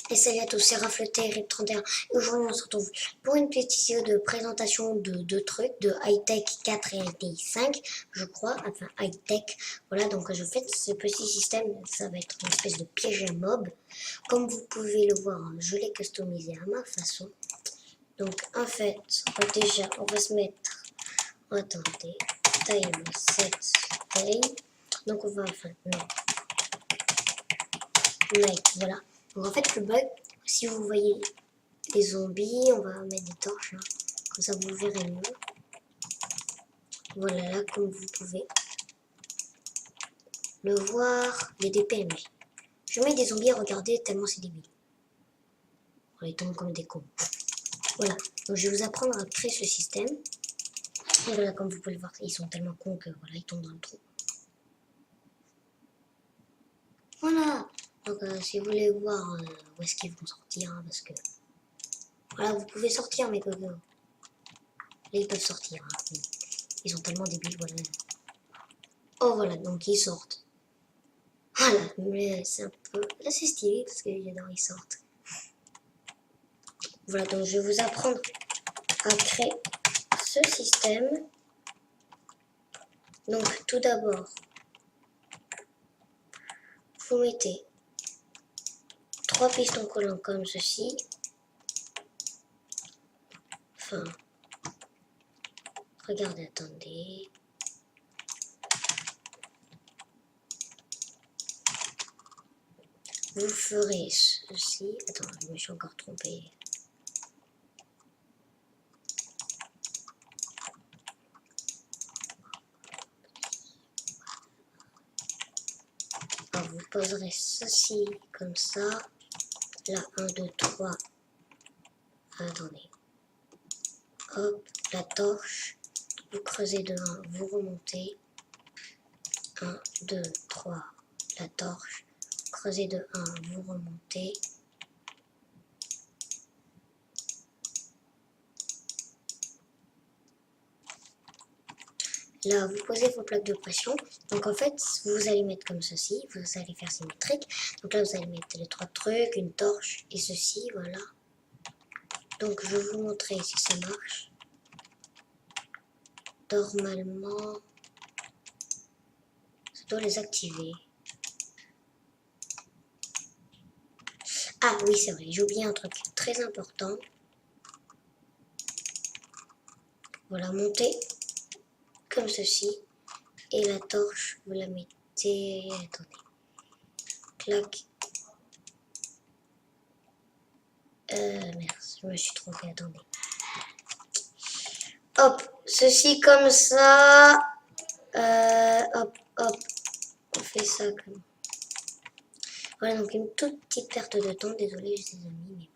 Et salut à tous, c'est Rafleté, RIP31. Et aujourd'hui, on se retrouve pour une petite vidéo de présentation de deux trucs, de Hightech 4 et Hightech 5, je crois. Enfin, Hightech. Voilà, donc je fais ce petit système, ça va être une espèce de piège à mob. Comme vous pouvez le voir, je l'ai customisé à ma façon. Donc, en fait, déjà, on va se mettre. Attendez, time set play. Donc, on va. Enfin, non. Night, voilà. Donc en fait le bug, si vous voyez les zombies, on va mettre des torches là, comme ça vous verrez mieux. Voilà, là comme vous pouvez le voir, il y a des PNJ. Je mets des zombies à regarder tellement c'est débile. Voilà, ils tombent comme des cons. Voilà, donc je vais vous apprendre à créer ce système. Et voilà, comme vous pouvez le voir, ils sont tellement cons que voilà, ils tombent dans le trou. Voilà, donc si vous voulez voir où est-ce qu'ils vont sortir, hein, parce que voilà, vous pouvez sortir mes cocos. Là ils peuvent sortir. Hein. Ils sont tellement débiles, voilà. Oh voilà, donc ils sortent. Voilà, mais c'est un peu... Là c'est stylé parce que j'adore ils sortent. Voilà, donc je vais vous apprendre à créer ce système. Donc tout d'abord, vous mettez 3 pistons collants comme ceci. Enfin, regardez, attendez. Vous ferez ceci. Attends, je me suis encore trompé. Alors, vous poserez ceci comme ça. Là, 1, 2, 3. Attendez. Hop, la torche. Vous creusez de 1, vous remontez. 1, 2, 3. La torche. Creusez de 1, vous remontez. Là, vous posez vos plaques de pression. Donc en fait, vous allez mettre comme ceci. Vous allez faire symétrique. Donc là, vous allez mettre les 3 trucs, une torche et ceci, voilà. Donc je vais vous montrer si ça marche. Normalement, ça doit les activer. Ah oui, c'est vrai, j'ai oublié un truc très important. Voilà, montez comme ceci. Et la torche, vous la mettez... Attendez. Clac. Merde, je me suis trompée, attendez. Hop, ceci comme ça. Hop, hop. On fait ça comme... Voilà, donc une toute petite perte de temps. Désolé, les amis, mais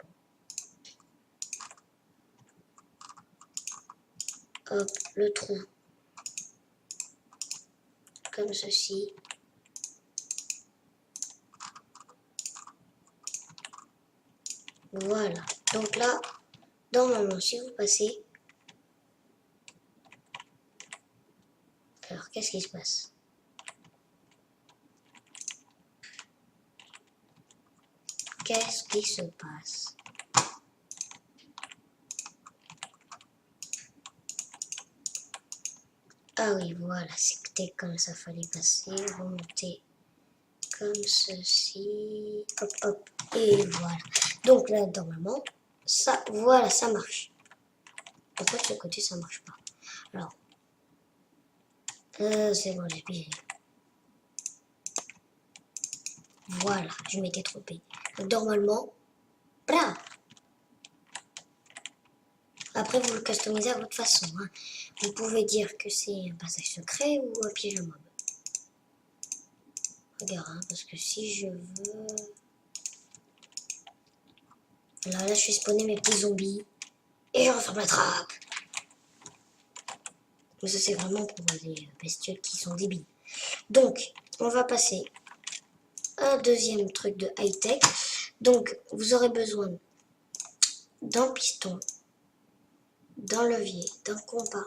bon. Hop, le trou. Comme ceci. Voilà. Donc là, normalement, si vous passez... Alors, qu'est-ce qui se passe? Qu'est-ce qui se passe? Ah oui, voilà, c'était comme ça, fallait passer, remonter comme ceci, hop, hop, et voilà. Donc là, normalement, ça, voilà, ça marche. Pourquoi de ce côté, ça marche pas? Alors, c'est bon, j'ai pigé. Voilà, je m'étais trompé. Donc normalement, blah. Après, vous le customisez à votre façon. Hein. Vous pouvez dire que c'est un passage secret ou un piège à mob. Regarde, hein, parce que si je veux... Là, je fais spawner mes petits zombies. Et je referme la trappe. Mais ça, c'est vraiment pour des bestioles qui sont débiles. Donc, on va passer à un deuxième truc de high-tech. Donc, vous aurez besoin d'un piston, d'un levier, d'un compas,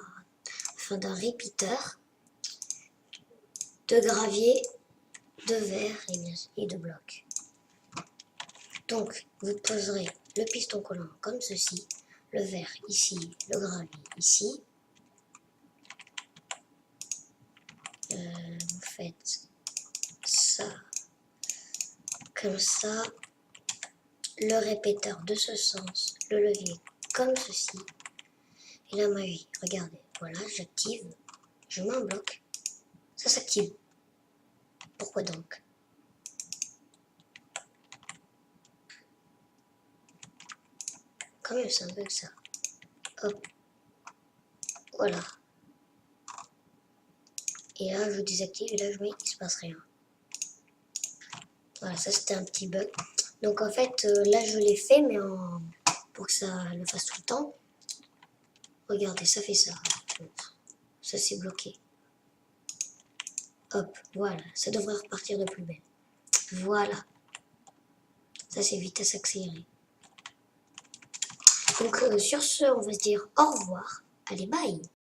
enfin d'un repeater, de gravier, de verre et de blocs. Donc, vous poserez le piston collant comme ceci, le verre ici, le gravier ici. Vous faites ça comme ça, le répéteur de ce sens, le levier comme ceci, et la magie, regardez, voilà, j'active, je mets un bloc, ça s'active. Pourquoi donc? Quand même, c'est un bug ça. Hop, voilà. Et là, je désactive, et là, je mets, il se passe rien. Voilà, ça c'était un petit bug. Donc en fait, là, je l'ai fait, mais pour que ça le fasse tout le temps. Regardez, ça fait ça. Ça c'est bloqué. Hop, voilà, ça devrait repartir de plus belle. Voilà. Ça c'est vitesse accélérée. Donc sur ce, on va se dire au revoir. Allez, bye!